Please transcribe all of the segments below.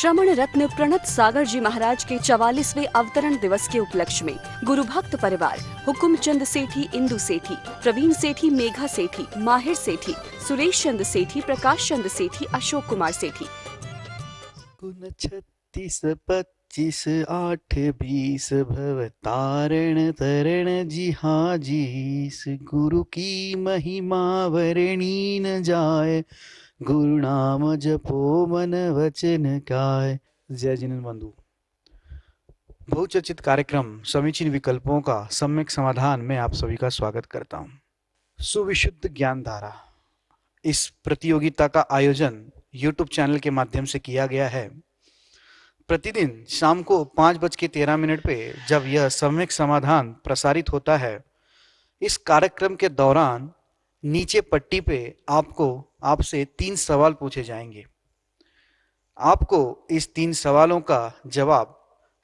श्रमण रत्न प्रणत सागर जी महाराज के 44वें अवतरण दिवस के उपलक्ष्य में गुरु भक्त परिवार हुकुमचंद सेठी, इंदु सेठी, प्रवीण सेठी, मेघा सेठी, माहिर सेठी, सुरेश चंद सेठी, प्रकाश चंद सेठी, अशोक कुमार सेठी 29, 25, 8, 20 भवतारण तरण जी हाजीस। गुरु की महिमा वर्णी न जाए, गुरु नाम जपो मन वचन काय। जय जिनेन्द्र बंधु। बहुचर्चित कार्यक्रम समीचीन विकल्पों का सम्यक समाधान में आप सभी का स्वागत करता हूं। सुविशुद्ध ज्ञान धारा इस प्रतियोगिता का आयोजन YouTube चैनल के माध्यम से किया गया है। प्रतिदिन शाम को 5:13 पे जब यह सम्यक समाधान प्रसारित होता है, इस कार्यक्रम के दौरान नीचे पट्टी पे आपसे 3 सवाल पूछे जाएंगे। आपको इस 3 सवालों का जवाब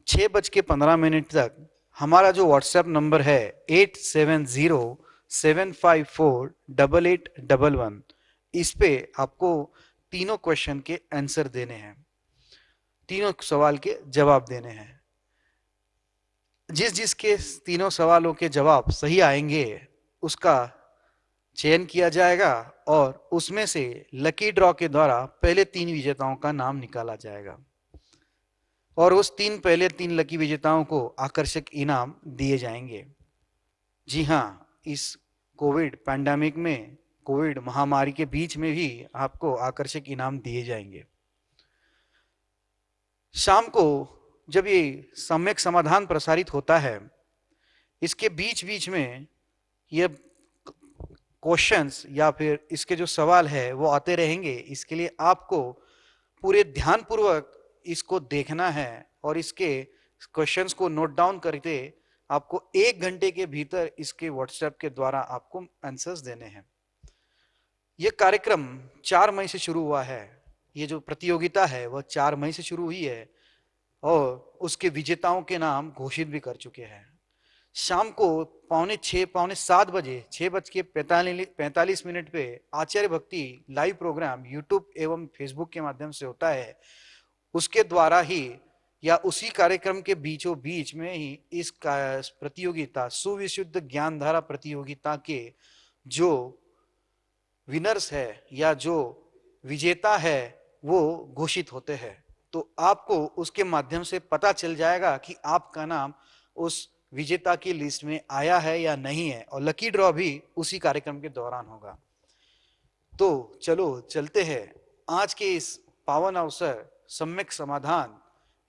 6:15 तक हमारा जो व्हाट्सएप नंबर है 8707548811, इस पे आपको तीनों क्वेश्चन के आंसर देने हैं, तीनों सवाल के जवाब देने हैं। जिसके तीनों सवालों के जवाब सही आएंगे उसका चयन किया जाएगा और उसमें से लकी ड्रॉ के द्वारा पहले 3 विजेताओं का नाम निकाला जाएगा और उस पहले 3 लकी विजेताओं को आकर्षक इनाम दिए जाएंगे। जी हाँ, इस कोविड पैंडेमिक में, कोविड महामारी के बीच में भी आपको आकर्षक इनाम दिए जाएंगे। शाम को जब ये सम्यक समाधान प्रसारित होता है, इसके बीच बीच में ये क्वेश्चंस या फिर इसके जो सवाल है वो आते रहेंगे। इसके लिए आपको पूरे ध्यानपूर्वक इसको देखना है और इसके क्वेश्चंस को नोट डाउन करके आपको 1 घंटे के भीतर इसके व्हाट्सएप के द्वारा आपको आंसर्स देने हैं। यह कार्यक्रम 4 मई से शुरू हुआ है। ये जो प्रतियोगिता है वह 4 मई से शुरू हुई है और उसके विजेताओं के नाम घोषित भी कर चुके हैं। शाम को 6:45, पौने 7 बजे 6:45 पे आचार्य भक्ति लाइव प्रोग्राम यूट्यूब एवं फेसबुक के माध्यम से होता है। उसके द्वारा ही या उसी कार्यक्रम के बीचों बीच में ही इस प्रतियोगिता सुविशुद्ध ज्ञान धारा प्रतियोगिता के जो विनर्स है या जो विजेता है वो घोषित होते हैं। तो आपको उसके माध्यम से पता चल जाएगा कि आपका नाम उस विजेता की लिस्ट में आया है या नहीं है और लकी ड्रॉ भी उसी कार्यक्रम के दौरान होगा। तो चलो चलते हैं आज के इस पावन अवसर सम्यक समाधान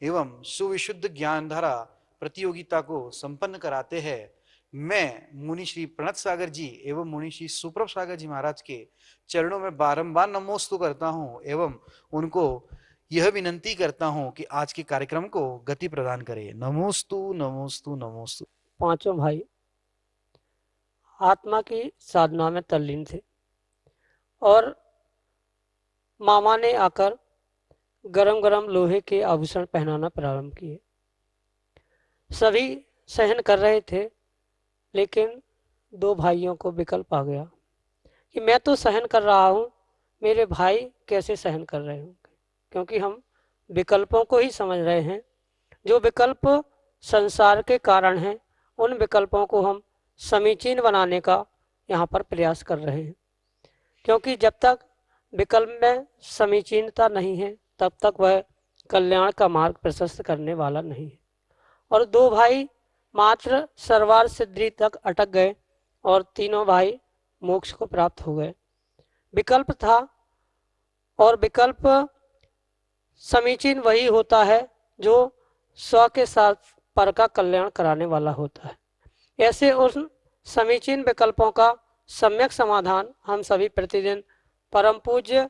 एवं सुविशुद्ध ज्ञान धारा प्रतियोगिता को संपन्न कराते हैं। मैं मुनि श्री प्रणत सागर जी एवं मुनि श्री सुप्रभ सागर जी महाराज के चरणों में बारंबार नमोस्तु करता हूं एवं उनको यह विनंती करता हूं कि आज के कार्यक्रम को गति प्रदान करें। नमोस्तु नमोस्तु नमोस्तु। पांचों भाई आत्मा की साधना में तल्लीन थे और मामा ने आकर गरम गरम लोहे के आभूषण पहनाना प्रारंभ किए। सभी सहन कर रहे थे, लेकिन 2 भाइयों को विकल्प आ गया कि मैं तो सहन कर रहा हूं, मेरे भाई कैसे सहन कर रहे होंगे, क्योंकि हम विकल्पों को ही समझ रहे हैं। जो विकल्प संसार के कारण हैं उन विकल्पों को हम समीचीन बनाने का यहाँ पर प्रयास कर रहे हैं, क्योंकि जब तक विकल्प में समीचीनता नहीं है तब तक वह कल्याण का मार्ग प्रशस्त करने वाला नहीं है। और 2 भाई मात्र सर्वार सिद्धि तक अटक गए और तीनों भाई मोक्ष को प्राप्त हो गए। विकल्प था और विकल्प समीचीन वही होता है जो स्व के साथ पर का कल्याण कराने वाला होता है। ऐसे उन समीचीन विकल्पों का सम्यक समाधान हम सभी प्रतिदिन परम पूज्य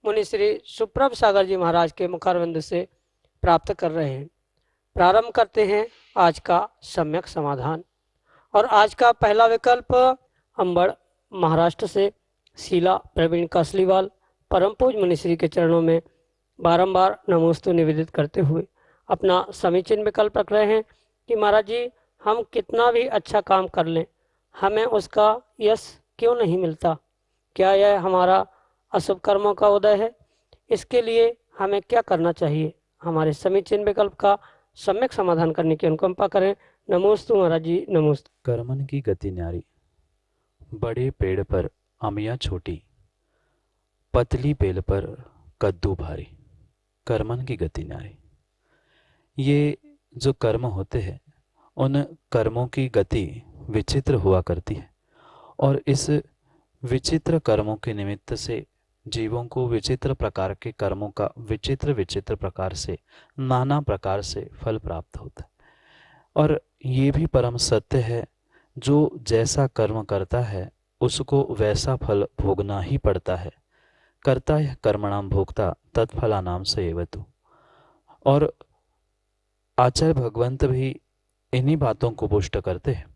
मुनि श्री सुप्रभ सागर जी महाराज के मुखारविंद से प्राप्त कर रहे हैं। प्रारंभ करते हैं आज का सम्यक समाधान। और आज का पहला विकल्प अंबड़ महाराष्ट्र से शीला प्रवीण कासलीवाल परम पूज्य मुनि श्री के चरणों में बारंबार नमोस्तु निवेदित करते हुए अपना समीचीन विकल्प रख रहे हैं कि महाराज जी, हम कितना भी अच्छा काम कर लें, हमें उसका यश क्यों नहीं मिलता? क्या यह हमारा अशुभ कर्मों का उदय है? इसके लिए हमें क्या करना चाहिए? हमारे समीचीन विकल्प का सम्यक समाधान करने की अनुकंपा करें। नमोस्तु महाराज जी, नमोस्तु। करमन की गति न्यारी, बड़े पेड़ पर अमिया छोटी, पतली बेल पर कद्दू भारी। कर्मन की गति न्यारी। ये जो कर्म होते हैं उन कर्मों की गति विचित्र हुआ करती है और इस विचित्र कर्मों के निमित्त से जीवों को विचित्र प्रकार के कर्मों का विचित्र प्रकार से नाना प्रकार से फल प्राप्त होता है। और ये भी परम सत्य है, जो जैसा कर्म करता है उसको वैसा फल भोगना ही पड़ता है। कर्ता यह कर्मणाम भोक्ता तत्फलानाम सेवतु। और आचार्य भगवंत भी इन्हीं बातों को पुष्ट करते हैं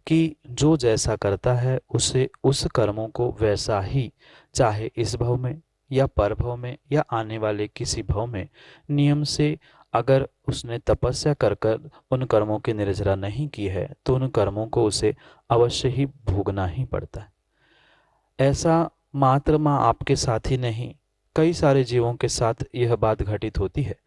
कि जो जैसा करता है उसे उस कर्मों को वैसा ही, चाहे इस भव में या परभव में या आने वाले किसी भव में, नियम से अगर उसने तपस्या कर कर उन कर्मों की निर्जरा नहीं की है तो उन कर्मों को उसे अवश्य ही भोगना ही पड़ता है। ऐसा मात्र माँ आपके साथ ही नहीं, कई सारे जीवों के साथ यह बात घटित होती है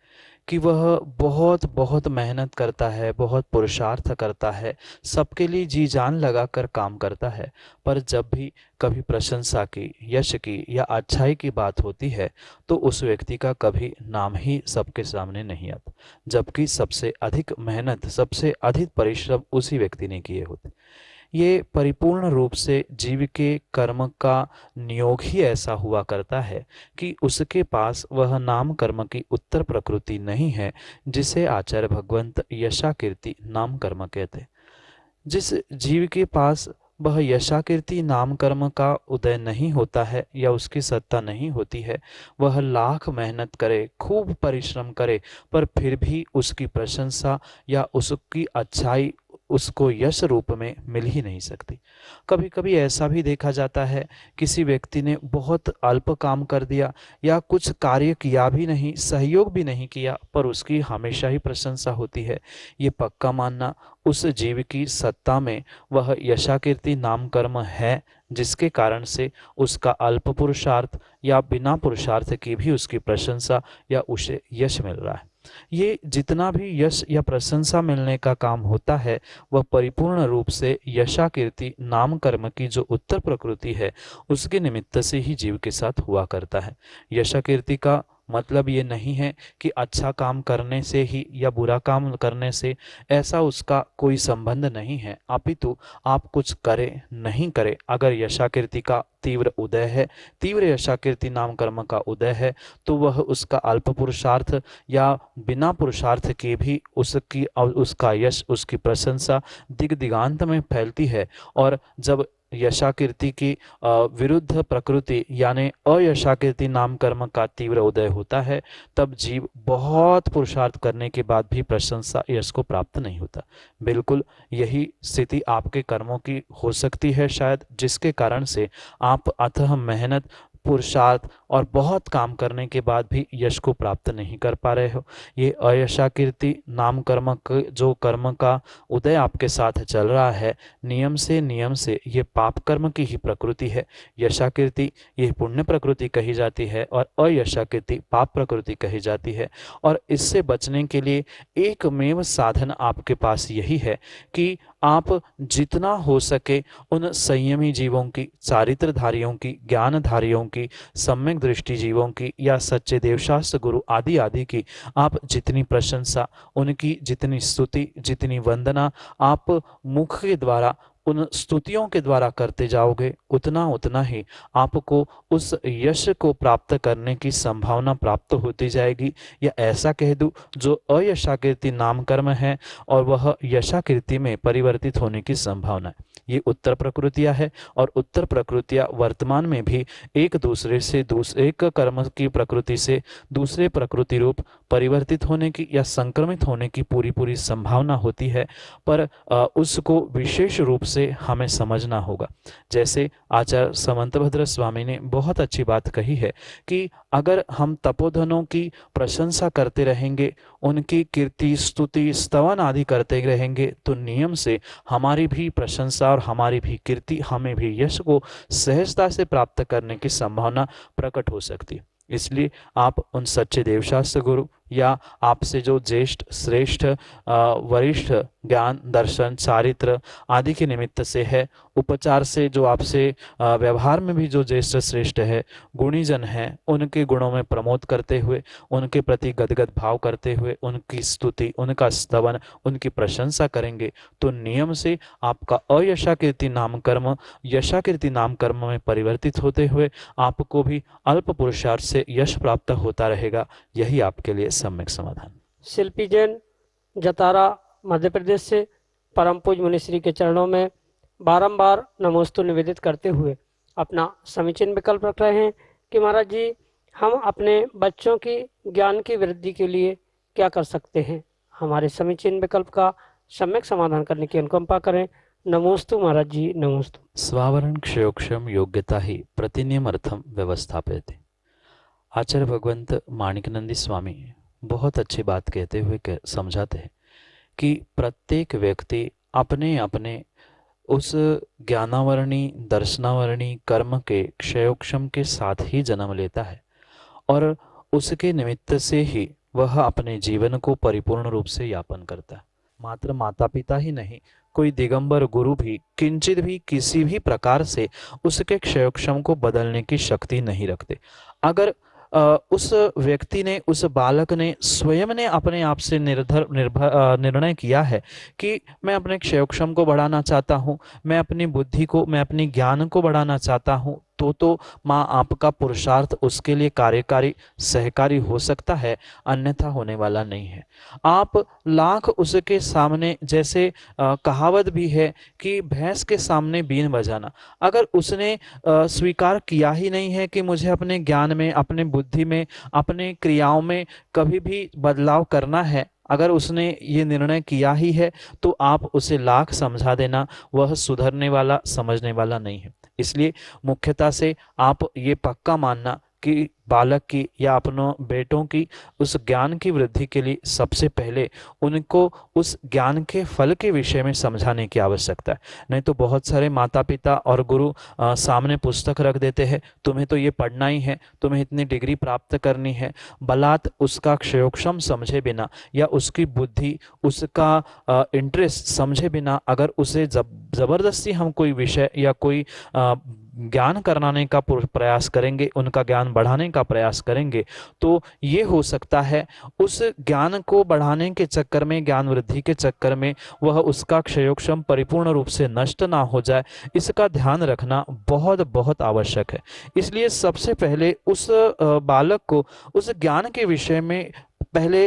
कि वह बहुत बहुत मेहनत करता है, बहुत पुरुषार्थ करता है, सबके लिए जी जान लगाकर काम करता है, पर जब भी कभी प्रशंसा की, यश की या अच्छाई की बात होती है तो उस व्यक्ति का कभी नाम ही सबके सामने नहीं आता, जबकि सबसे अधिक मेहनत, सबसे अधिक परिश्रम उसी व्यक्ति ने किए होते। ये परिपूर्ण रूप से जीव के कर्म का नियोग ही ऐसा हुआ करता है कि उसके पास वह नाम कर्म की उत्तर प्रकृति नहीं है, जिसे आचार्य भगवंत यशाकीर्ति नाम कर्म कहते। जिस जीव के पास वह यशाकीर्ति नाम कर्म का उदय नहीं होता है या उसकी सत्ता नहीं होती है, वह लाख मेहनत करे, खूब परिश्रम करे, पर फिर भी उसकी प्रशंसा या उसकी अच्छाई उसको यश रूप में मिल ही नहीं सकती। कभी कभी ऐसा भी देखा जाता है, किसी व्यक्ति ने बहुत अल्प काम कर दिया या कुछ कार्य किया भी नहीं, सहयोग भी नहीं किया, पर उसकी हमेशा ही प्रशंसा होती है। ये पक्का मानना उस जीव की सत्ता में वह यशाकीर्ति नाम कर्म है, जिसके कारण से उसका अल्प पुरुषार्थ या बिना पुरुषार्थ की भी उसकी प्रशंसा या उसे यश मिल रहा है। ये जितना भी यश या प्रशंसा मिलने का काम होता है वह परिपूर्ण रूप से यशाकीर्ति नाम कर्म की जो उत्तर प्रकृति है उसके निमित्त से ही जीव के साथ हुआ करता है। यशाकीर्ति का मतलब ये नहीं है कि अच्छा काम करने से ही या बुरा काम करने से ऐसा उसका कोई संबंध नहीं है, अपितु आप कुछ करें नहीं करें, अगर यशाकीर्ति का तीव्र उदय है, तीव्र यशाकीर्ति नाम कर्म का उदय है, तो वह उसका अल्प पुरुषार्थ या बिना पुरुषार्थ के भी उसका यश, उसकी प्रशंसा दिग्दिगांत में फैलती है। और जब यशाकीर्ति की विरुद्ध प्रकृति यानी अयशाकीर्ति नाम कर्म का तीव्र उदय होता है, तब जीव बहुत पुरुषार्थ करने के बाद भी प्रशंसा यश को प्राप्त नहीं होता। बिल्कुल यही स्थिति आपके कर्मों की हो सकती है शायद, जिसके कारण से आप अथक मेहनत, पुरुषार्थ और बहुत काम करने के बाद भी यश को प्राप्त नहीं कर पा रहे हो। ये अयशाकीर्ति नाम कर्म जो कर्म का उदय आपके साथ चल रहा है, नियम से ये पाप कर्म की ही प्रकृति है। यशाकीर्ति ये पुण्य प्रकृति कही जाती है और अयशाकीर्ति पाप प्रकृति कही जाती है। और इससे बचने के लिए एकमेव साधन आपके पास यही है कि आप जितना हो सके उन संयमी जीवों की, चारित्रधारियों की, ज्ञानधारियों की, सम्यक दृष्टि जीवों की या सच्चे देवशास्त्र गुरु आदि आदि की आप जितनी प्रशंसा, उनकी जितनी स्तुति, जितनी वंदना आप मुख के द्वारा, उन स्तुतियों के द्वारा करते जाओगे, उतना उतना ही आपको उस यश को प्राप्त करने की संभावना प्राप्त होती जाएगी। या ऐसा कह दूं, जो अयशाकीर्ति नाम कर्म है और वह यशाकीर्ति में परिवर्तित होने की संभावना है। ये उत्तर प्रकृतियां है और उत्तर प्रकृतियां वर्तमान में भी एक दूसरे से एक कर्म की प्रकृति से दूसरे प्रकृति रूप परिवर्तित होने की या संक्रमित होने की पूरी संभावना होती है, पर उसको विशेष रूप से हमें समझना होगा। जैसे आचार्य समंतभद्र स्वामी ने बहुत अच्छी बात कही है कि अगर हम तपोधनों की प्रशंसा करते रहेंगे, उनकी कीर्ति, स्तुति, स्तवन आदि करते रहेंगे, तो नियम से हमारी भी प्रशंसा और हमारी भी कीर्ति, हमें भी यश को सहजता से प्राप्त करने की संभावना प्रकट हो सकती है। इसलिए आप उन सच्चे देवशास्त्र गुरु या आपसे जो ज्येष्ठ श्रेष्ठ वरिष्ठ ज्ञान दर्शन चारित्र आदि के निमित्त से है, उपचार से जो आपसे व्यवहार में भी जो ज्येष्ठ श्रेष्ठ है, गुणीजन है, उनके गुणों में प्रमोद करते हुए, उनके प्रति गदगद भाव करते हुए उनकी स्तुति, उनका स्तवन, उनकी प्रशंसा करेंगे तो नियम से आपका अयशाकीर्ति नाम कर्म यशाकीर्ति नाम कर्म में परिवर्तित होते हुए आपको भी अल्प पुरुषार्थ से यश प्राप्त होता रहेगा। यही आपके लिए सम्यक समाधान। शिल्पी जैन जतारा मध्य प्रदेश से परम पूज मुनिश्री के चरणों में बारंबार नमोस्तु निवेदित करते हुए अपना समीचीन विकल्प रख रहे हैं कि महाराज जी, हम अपने बच्चों की ज्ञान की वृद्धि के लिए क्या कर सकते हैं। हमारे समीचीन विकल्प का सम्यक समाधान करने की अनुकंपा करें। नमोस्तु महाराज जी, नमोस्तु। स्वावरण क्षयोक्षम योग्यता ही प्रतिनियमर्थम व्यवस्थापयते। आचार्य भगवंत माणिकनंदी स्वामी बहुत अच्छी बात कहते हुए समझाते हैं कि प्रत्येक व्यक्ति अपने अपने उस ज्ञानावरणी दर्शनावरणी कर्म के क्षयोक्षम के साथ ही जन्म लेता है और उसके निमित्त से ही वह अपने जीवन को परिपूर्ण रूप से यापन करता है। मात्र माता पिता ही नहीं, कोई दिगंबर गुरु भी किंचित भी किसी भी प्रकार से उसके क्षयोक्षम को बदलने की शक्ति नहीं रखते। अगर उस व्यक्ति ने, उस बालक ने स्वयं ने अपने आप से निर्णय किया है कि मैं अपने क्षयोक्षम को बढ़ाना चाहता हूँ, मैं अपनी बुद्धि को, मैं अपनी ज्ञान को बढ़ाना चाहता हूँ, तो माँ आपका पुरुषार्थ उसके लिए कार्यकारी सहकारी हो सकता है, अन्यथा होने वाला नहीं है। आप लाख उसके सामने, जैसे कहावत भी है कि भैंस के सामने बीन बजाना, अगर उसने स्वीकार किया ही नहीं है कि मुझे अपने ज्ञान में, अपने बुद्धि में, अपने क्रियाओं में कभी भी बदलाव करना है, अगर उसने ये निर्णय किया ही है तो आप उसे लाख समझा देना, वह सुधरने वाला, समझने वाला नहीं है। इसलिए मुख्यतः से आप ये पक्का मानना कि बालक की या अपनों बेटों की उस ज्ञान की वृद्धि के लिए सबसे पहले उनको उस ज्ञान के फल के विषय में समझाने की आवश्यकता है। नहीं तो बहुत सारे माता पिता और गुरु सामने पुस्तक रख देते हैं, तुम्हें तो ये पढ़ना ही है, तुम्हें इतनी डिग्री प्राप्त करनी है, बलात् उसका क्षयोक्षम समझे बिना या उसकी बुद्धि, उसका इंटरेस्ट समझे बिना अगर उसे जबरदस्ती हम कोई विषय या कोई ज्ञान कराने का प्रयास करेंगे, उनका ज्ञान बढ़ाने का प्रयास करेंगे, तो ये हो सकता है उस ज्ञान को बढ़ाने के चक्कर में, ज्ञान वृद्धि के चक्कर में वह उसका क्षयोक्षम परिपूर्ण रूप से नष्ट ना हो जाए। इसका ध्यान रखना बहुत बहुत आवश्यक है। इसलिए सबसे पहले उस बालक को उस ज्ञान के विषय में पहले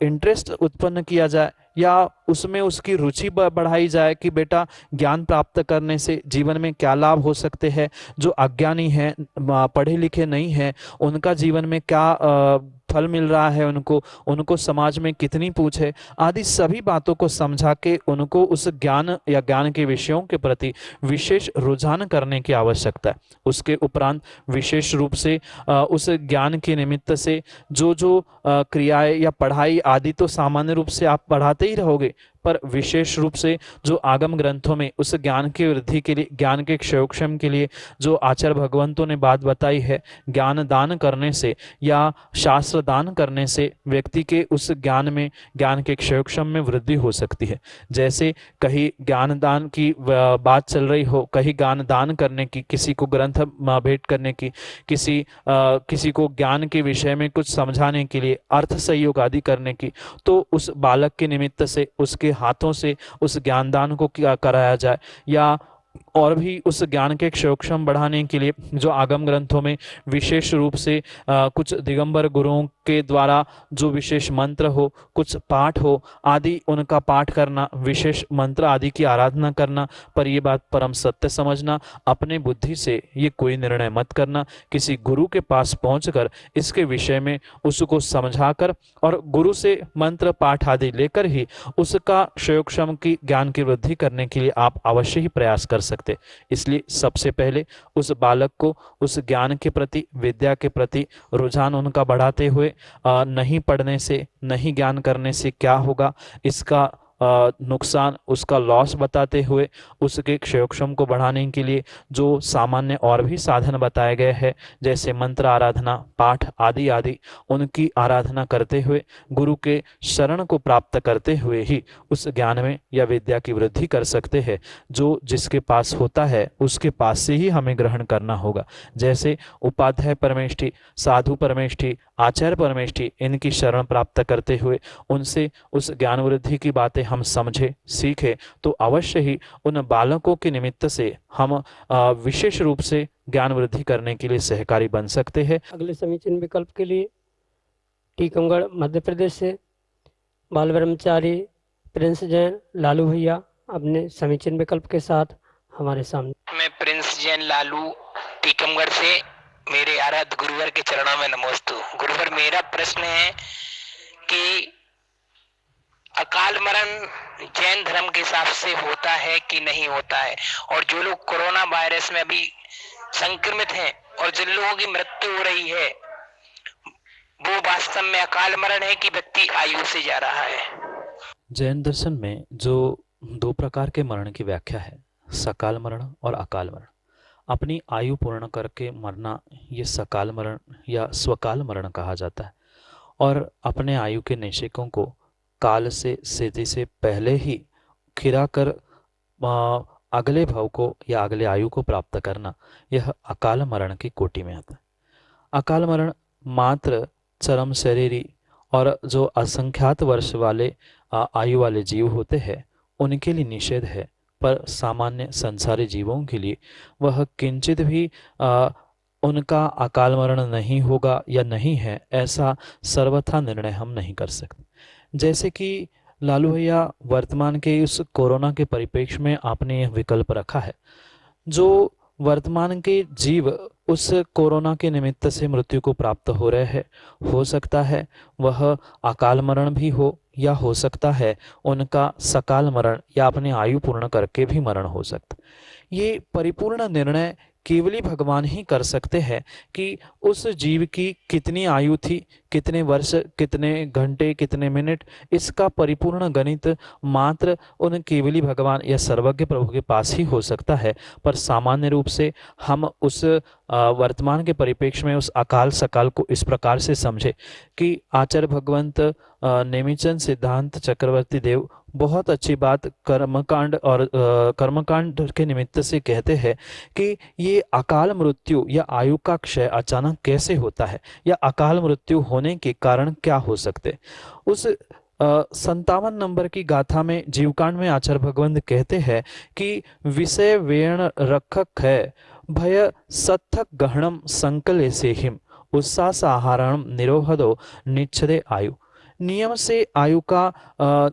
इंटरेस्ट उत्पन्न किया जाए या उसमें उसकी रुचि बढ़ाई जाए कि बेटा ज्ञान प्राप्त करने से जीवन में क्या लाभ हो सकते हैं, जो अज्ञानी हैं, पढ़े लिखे नहीं हैं, उनका जीवन में क्या फल मिल रहा है, उनको समाज में कितनी पूछ है, आदि सभी बातों को समझा के उनको उस ज्ञान या ज्ञान के विषयों के प्रति विशेष रुझान करने की आवश्यकता है। उसके उपरांत विशेष रूप से उस ज्ञान के निमित्त से जो क्रियाएं या पढ़ाई आदि तो सामान्य रूप से आप पढ़ाते ही रहोगे, पर विशेष रूप से जो आगम ग्रंथों में उस ज्ञान की वृद्धि के लिए, ज्ञान के क्षयोक्षम के लिए जो आचार्य भगवंतों ने बात बताई है, ज्ञान दान करने से या शास्त्र दान करने से व्यक्ति के उस ज्ञान में, ज्ञान के क्षयोक्षम में वृद्धि हो सकती है। जैसे कहीं ज्ञान दान की बात चल रही हो, कहीं ज्ञान दान करने की, किसी को ग्रंथ भेंट करने की, किसी को ज्ञान के विषय में कुछ समझाने के लिए अर्थ सहयोग आदि करने की, तो उस बालक के निमित्त से उसके हाथों से उस ज्ञानदान को कराया जाए। या और भी उस ज्ञान के क्षयोक्षम बढ़ाने के लिए जो आगम ग्रंथों में विशेष रूप से कुछ दिगंबर गुरुओं के द्वारा जो विशेष मंत्र हो, कुछ पाठ हो आदि, उनका पाठ करना, विशेष मंत्र आदि की आराधना करना, पर ये बात परम सत्य समझना, अपने बुद्धि से ये कोई निर्णय मत करना, किसी गुरु के पास पहुंचकर इसके विषय में उसको समझाकर और गुरु से मंत्र पाठ आदि लेकर ही उसका क्षयोक्षम की ज्ञान की वृद्धि करने के लिए आप अवश्य ही प्रयास कर सकते। इसलिए सबसे पहले उस बालक को उस ज्ञान के प्रति, विद्या के प्रति रुझान उनका बढ़ाते हुए नहीं पढ़ने से, नहीं ज्ञान करने से क्या होगा, इसका नुकसान, उसका लॉस बताते हुए उसके क्षयोक्षम को बढ़ाने के लिए जो सामान्य और भी साधन बताए गए हैं, जैसे मंत्र आराधना, पाठ आदि आदि, उनकी आराधना करते हुए गुरु के शरण को प्राप्त करते हुए ही उस ज्ञान में या विद्या की वृद्धि कर सकते हैं। जो जिसके पास होता है उसके पास से ही हमें ग्रहण करना होगा। जैसे उपाध्याय परमेष्ठी, साधु परमेष्ठी, आचार्य परमेष्ठी, इनकी शरण प्राप्त करते हुए उनसे उस ज्ञान वृद्धि की बातें हम समझे, सीखे, तो अवश्य ही उन बालकों के निमित्त से हम विशेष रूप से ज्ञान वृद्धि करने के लिए सहकारी बन सकते हैं। अगले समीचीन विकल्प के लिए टीकमगढ़ मध्य प्रदेश से बाल ब्रह्मचारी प्रिंस जैन लालू भैया अपने समीचीन विकल्प के साथ हमारे सामने। मैं प्रिंस जैन लालू टीकमगढ़ से, मेरे आराध्य गुरुवर के चरणों में नमोस्तु। गुरुवर, मेरा प्रश्न है कि अकाल मरण जैन धर्म के हिसाब से होता है कि नहीं होता है, और जो लोग कोरोना वायरस में अभी संक्रमित हैं और जिन लोगों की मृत्यु हो रही है, वो वास्तव में अकाल मरण है कि व्यक्ति आयु से जा रहा है? जैन दर्शन में जो दो प्रकार के मरण की व्याख्या है, सकाल मरण और अकाल मरण। अपनी आयु पूर्ण करके मरना, ये सकाल मरण या स्वकाल मरण कहा जाता है। और अपने आयु के निषेकों को काल से स्थिति से पहले ही खिरा कर अगले भव को या अगले आयु को प्राप्त करना, यह अकाल मरण की कोटि में आता है। अकाल मरण मात्र चरम शरीरी और जो असंख्यात वर्ष वाले आयु वाले जीव होते हैं उनके लिए निषेध है, पर सामान्य संसारी जीवों के लिए वह किंचित भी उनका अकाल मरण नहीं होगा या नहीं है, ऐसा सर्वथा निर्णय हम नहीं कर सकते। जैसे कि लालू भैया, वर्तमान के उस कोरोना के परिप्रेक्ष्य में आपने यह विकल्प रखा है, जो वर्तमान के जीव उस कोरोना के निमित्त से मृत्यु को प्राप्त हो रहे हैं, हो सकता है वह अकाल मरण भी हो, या हो सकता है उनका सकाल मरण या अपने आयु पूर्ण करके भी मरण हो सकता। ये परिपूर्ण निर्णय केवल भगवान ही कर सकते हैं कि उस जीव की कितनी आयु थी, कितने वर्ष, कितने घंटे, कितने मिनट, इसका परिपूर्ण गणित मात्र उन केवली भगवान या सर्वज्ञ प्रभु के पास ही हो सकता है। पर सामान्य रूप से हम उस वर्तमान के परिप्रेक्ष्य में उस अकाल सकाल को इस प्रकार से समझे कि आचार्य भगवंत नेमिचंद सिद्धांत चक्रवर्ती देव बहुत अच्छी बात कर्मकांड और कर्मकांड के निमित्त से कहते हैं कि ये अकाल मृत्यु या आयु का क्षय अचानक कैसे होता है, या अकाल मृत्यु होने के कारण क्या हो सकते। उस 57 नंबर की गाथा में जीवकांड में आचार्य भगवंत कहते हैं कि विषय वेण रखक है, भय सत्थक गहनम संकले से हिम, उत्साह आहारणम निरोहदो निच्छदे आयु। नियम से आयु का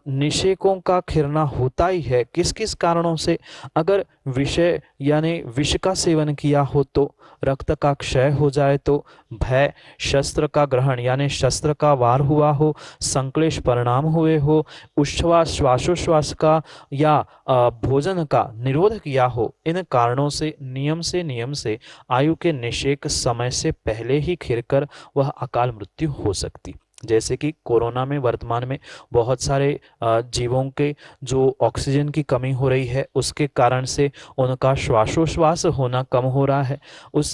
निषेकों का खिरना होता ही है। किस किस कारणों से? अगर विषय यानी विष का सेवन किया हो तो, रक्त का क्षय हो जाए तो, भय, शस्त्र का ग्रहण यानी शस्त्र का वार हुआ हो, संक्लेश परिणाम हुए हो, उच्छ्वास श्वासोश्वास का या भोजन का निरोध किया हो, इन कारणों से नियम से आयु के निषेक समय से पहले ही खिरकर वह अकाल मृत्यु हो सकती। जैसे कि कोरोना में वर्तमान में बहुत सारे जीवों के जो ऑक्सीजन की कमी हो रही है, उसके कारण से उनका श्वासोश्वास होना कम हो रहा है। उस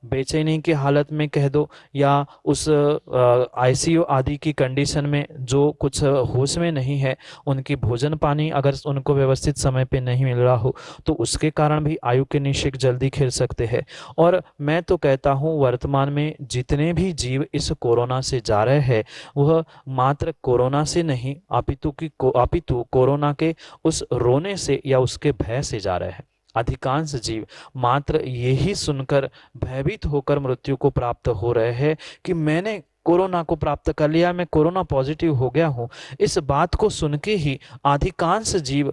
बेचैनी की हालत में कह दो, या उस आईसीयू आदि की कंडीशन में जो कुछ होश में नहीं है, उनकी भोजन पानी अगर उनको व्यवस्थित समय पे नहीं मिल रहा हो तो उसके कारण भी आयु के निषेक जल्दी खिल सकते हैं। और मैं तो कहता हूँ वर्तमान में जितने भी जीव इस कोरोना से जा रहे हैं वह मात्र कोरोना से नहीं अपितु कोरोना के उस रोने से या उसके भय से जा रहे हैं। अधिकांश जीव मात्र यही सुनकर भयभीत होकर मृत्यु को प्राप्त हो रहे हैं कि मैंने कोरोना को प्राप्त कर लिया, मैं कोरोना पॉजिटिव हो गया हूँ। इस बात को सुन के ही अधिकांश जीव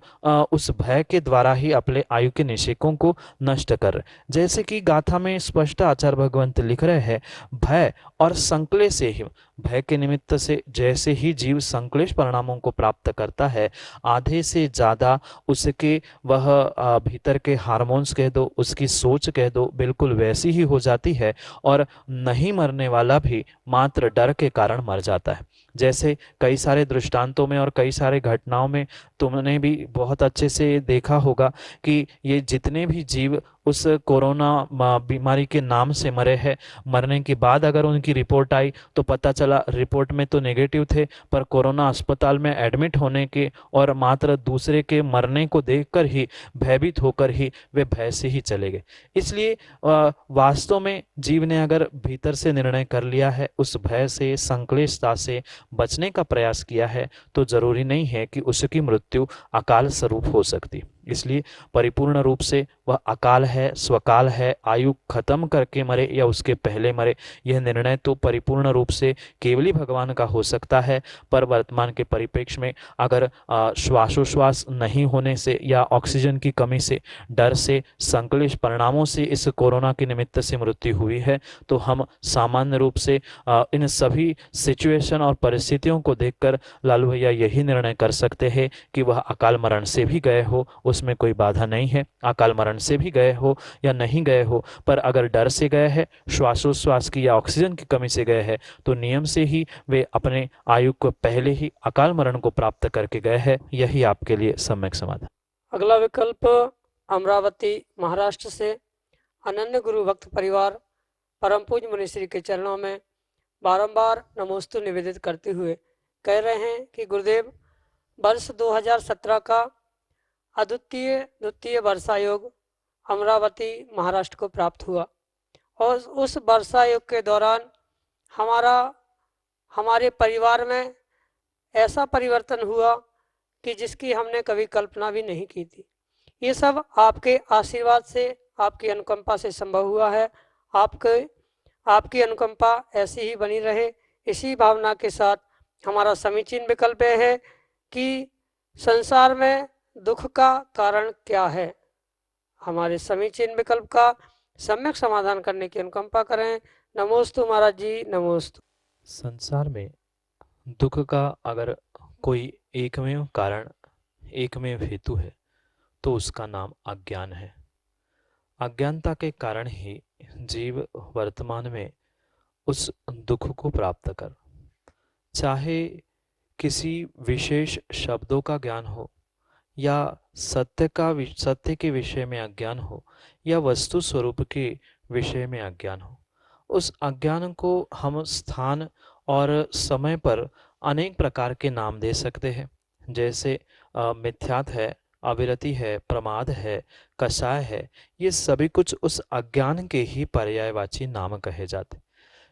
उस भय के द्वारा ही अपने आयु के निषेकों को नष्ट कर रहे। जैसे कि गाथा में स्पष्ट आचार्य भगवंत लिख रहे हैं, भय और संक्लेश से ही, भय के निमित्त से जैसे ही जीव संक्लेश परिणामों को प्राप्त करता है, आधे से ज़्यादा उसके वह भीतर के हार्मोन्स कह दो, उसकी सोच कह दो, बिल्कुल वैसी ही हो जाती है। और नहीं मरने वाला भी मात्र डर के कारण मर जाता है। जैसे कई सारे दृष्टांतों में और कई सारे घटनाओं में तुमने भी बहुत अच्छे से देखा होगा कि ये जितने भी जीव उस कोरोना बीमारी के नाम से मरे हैं, मरने के बाद अगर उनकी रिपोर्ट आई तो पता चला रिपोर्ट में तो नेगेटिव थे, पर कोरोना अस्पताल में एडमिट होने के और मात्र दूसरे के मरने को देखकर ही भयभीत होकर ही वे भय से ही चले गए। इसलिए वास्तव में जीव ने अगर भीतर से निर्णय कर लिया है, उस भय से संक्लेशता से बचने का प्रयास किया है, तो जरूरी नहीं है कि उसकी मृत्यु अकाल स्वरूप हो सकती। इसलिए परिपूर्ण रूप से वह अकाल है, स्वकाल है, आयु खत्म करके मरे या उसके पहले मरे, यह निर्णय तो परिपूर्ण रूप से केवल ही भगवान का हो सकता है। पर वर्तमान के परिप्रेक्ष्य में अगर श्वासोश्वास नहीं होने से या ऑक्सीजन की कमी से, डर से, संक्लिष्ट परिणामों से इस कोरोना के निमित्त से मृत्यु हुई है, तो हम सामान्य रूप से इन सभी सिचुएशन और परिस्थितियों को देखकर लालू भैया यही निर्णय कर सकते हैं कि वह अकाल मरण से भी गए हो, उसमें कोई बाधा नहीं है। अकाल मरण से भी गए हो या नहीं गए हो, पर अगर डर से गए हैं, श्वासोश्वास की या ऑक्सीजन की कमी से गए हैं, तो नियम से ही वे अपने आयु को पहले ही अकाल मरण को प्राप्त करके गए हैं। यही आपके लिए सम्यक समाधान। अगला विकल्प अमरावती महाराष्ट्र से अनन्य गुरु भक्त परिवार परम पूज्य मुनिश्री के चरणों में बारंबार नमोस्तु निवेदित करते हुए कह रहे हैं कि गुरुदेव, वर्ष 2017 का द्वितीय वर्षा योग अमरावती महाराष्ट्र को प्राप्त हुआ और उस वर्षा योग के दौरान हमारे परिवार में ऐसा परिवर्तन हुआ कि जिसकी हमने कभी कल्पना भी नहीं की थी। ये सब आपके आशीर्वाद से, आपकी अनुकंपा से संभव हुआ है। आपकी अनुकंपा ऐसी ही बनी रहे। इसी भावना के साथ हमारा समीचीन विकल्प है कि संसार में दुख का कारण क्या है। हमारे समीचीन विकल्प का सम्यक समाधान करने की अनुकंपा करें। नमोस्तु महाराज जी, नमोस्तु। संसार में दुख का अगर कोई एकमेव कारण, एकमेव हेतु है, तो उसका नाम अज्ञान है। अज्ञानता के कारण ही जीव वर्तमान में उस दुख को प्राप्त कर, चाहे किसी विशेष शब्दों का ज्ञान हो या सत्य के विषय में अज्ञान हो या वस्तु स्वरूप के विषय में अज्ञान हो, उस अज्ञान को हम स्थान और समय पर अनेक प्रकार के नाम दे सकते हैं। जैसे मिथ्यात है, अविरति है, प्रमाद है, कषाय है, ये सभी कुछ उस अज्ञान के ही पर्यायवाची नाम कहे जाते।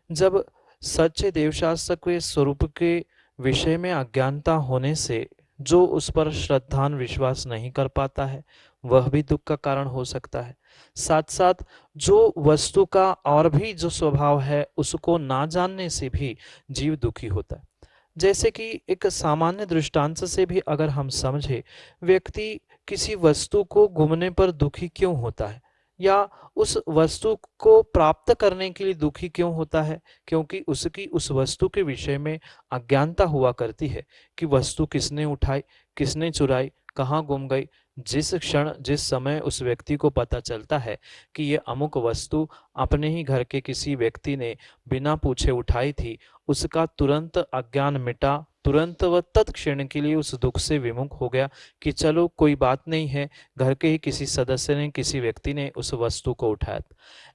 जब सच्चे देवशास्त्र के स्वरूप के विषय में अज्ञानता होने से जो उस पर श्रद्धान विश्वास नहीं कर पाता है, वह भी दुख का कारण हो सकता है। साथ साथ जो वस्तु का और भी जो स्वभाव है, उसको ना जानने से भी जीव दुखी होता है। जैसे कि एक सामान्य दृष्टांत से भी अगर हम समझे, व्यक्ति किसी वस्तु को गुमने पर दुखी क्यों होता है या उस वस्तु को प्राप्त करने के लिए दुखी क्यों होता है, क्योंकि उसकी उस वस्तु के विषय में अज्ञानता हुआ करती है कि वस्तु किसने उठाई, किसने चुराई, कहाँ गुम गई। जिस क्षण, जिस समय उस व्यक्ति को पता चलता है कि ये अमुक वस्तु अपने ही घर के किसी व्यक्ति ने बिना पूछे उठाई थी, उसका तुरंत अज्ञान मिटा, तुरंत वह तत्क्षण के लिए उस दुख से विमुख हो गया कि चलो कोई बात नहीं है, घर के ही किसी सदस्य ने, किसी व्यक्ति ने उस वस्तु को उठाया।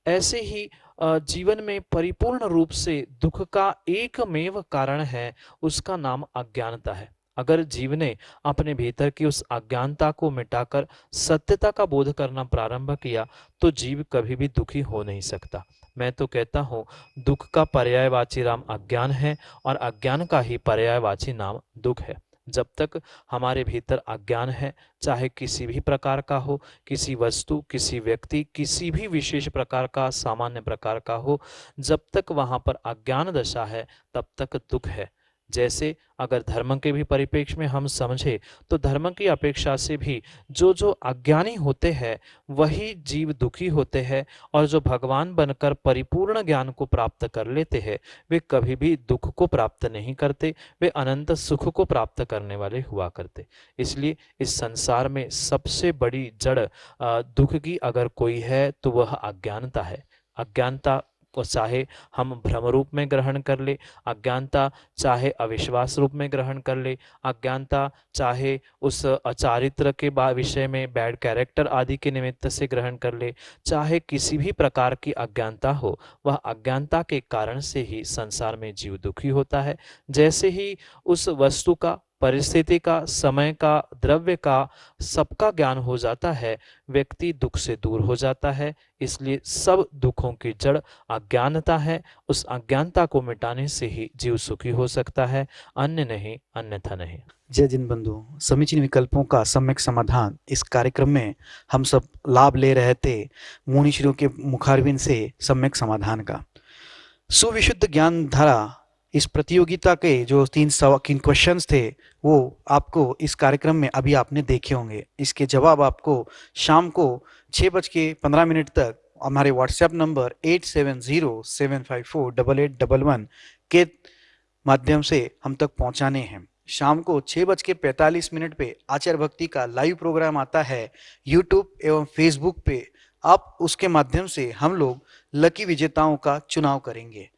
ऐसे ही जीवन में परिपूर्ण रूप से दुख का एकमेव कारण है, उसका नाम अज्ञानता है। अगर जीव ने अपने भीतर की उस अज्ञानता को मिटाकर सत्यता का बोध करना प्रारंभ किया, तो जीव कभी भी दुखी हो नहीं सकता। मैं तो कहता हूँ, दुख का पर्यायवाची नाम अज्ञान है और अज्ञान का ही पर्यायवाची नाम दुख है। जब तक हमारे भीतर अज्ञान है, चाहे किसी भी प्रकार का हो, किसी वस्तु, किसी व्यक्ति, किसी भी विशेष प्रकार का, सामान्य प्रकार का हो, जब तक वहां पर अज्ञान दशा है, तब तक दुख है। जैसे अगर धर्म के भी परिप्रेक्ष्य में हम समझे, तो धर्म की अपेक्षा से भी जो अज्ञानी होते हैं वही जीव दुखी होते हैं, और जो भगवान बनकर परिपूर्ण ज्ञान को प्राप्त कर लेते हैं, वे कभी भी दुख को प्राप्त नहीं करते, वे अनंत सुख को प्राप्त करने वाले हुआ करते। इसलिए इस संसार में सबसे बड़ी जड़ दुख की अगर कोई है, तो वह अज्ञानता है। अज्ञानता को चाहे हम भ्रम रूप में ग्रहण कर ले, अज्ञानता चाहे अविश्वास रूप में ग्रहण कर ले, अज्ञानता चाहे उस अचारित्र के विषय में बैड कैरेक्टर आदि के निमित्त से ग्रहण कर ले, चाहे किसी भी प्रकार की अज्ञानता हो, वह अज्ञानता के कारण से ही संसार में जीव दुखी होता है। जैसे ही उस वस्तु का, परिस्थिति का, समय का, द्रव्य का, सबका ज्ञान हो जाता है, व्यक्ति दुख से दूर हो जाता है। इसलिए सब दुखों की जड़ अज्ञानता है। उस अज्ञानता को मिटाने से ही जीव सुखी हो सकता है, अन्य नहीं, अन्यथा नहीं। जय जिन बंधु, समीचीन विकल्पों का सम्यक समाधान इस कार्यक्रम में हम सब लाभ ले रहे थे मुनिश्रियों के मुखारबिंद से सम्यक समाधान का। सुविशुद्ध ज्ञान धारा इस प्रतियोगिता के जो 3 क्वेश्चंस थे वो आपको इस कार्यक्रम में अभी आपने देखे होंगे। इसके जवाब आपको शाम को 6:15 तक हमारे व्हाट्सएप नंबर 8707548811 के माध्यम से हम तक पहुंचाने हैं। शाम को 6:45 पे आचार्य भक्ति का लाइव प्रोग्राम आता है यूट्यूब एवं फेसबुक पे। आप उसके माध्यम से हम लोग लकी विजेताओं का चुनाव करेंगे।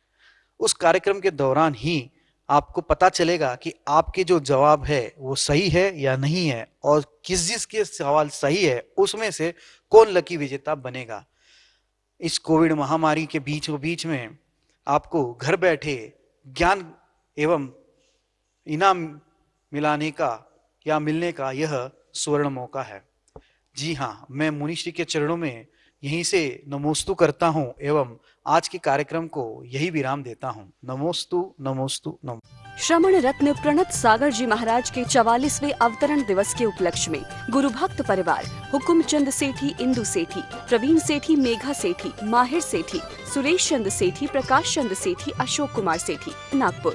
उस कार्यक्रम के दौरान ही आपको पता चलेगा कि आपके जो जवाब है वो सही है या नहीं है, और जिसके सवाल सही है उसमें से कौन लकी विजेता बनेगा। इस कोविड महामारी के बीच में आपको घर बैठे ज्ञान एवं इनाम मिलाने का या मिलने का यह स्वर्ण मौका है। जी हाँ, मैं मुनिश्री के चरणों में यहीं से नमोस्तु करता हूँ एवं आज के कार्यक्रम को यही विराम देता हूँ। नमोस्तु नमोस्तु नमो। श्रमण रत्न प्रणत सागर जी महाराज के 44वें अवतरण दिवस के उपलक्ष्य में गुरु भक्त परिवार हुकुमचंद सेठी, इंदु सेठी, प्रवीण सेठी, मेघा सेठी, माहिर सेठी, सुरेश चंद सेठी, प्रकाश चंद सेठी, अशोक कुमार सेठी, नागपुर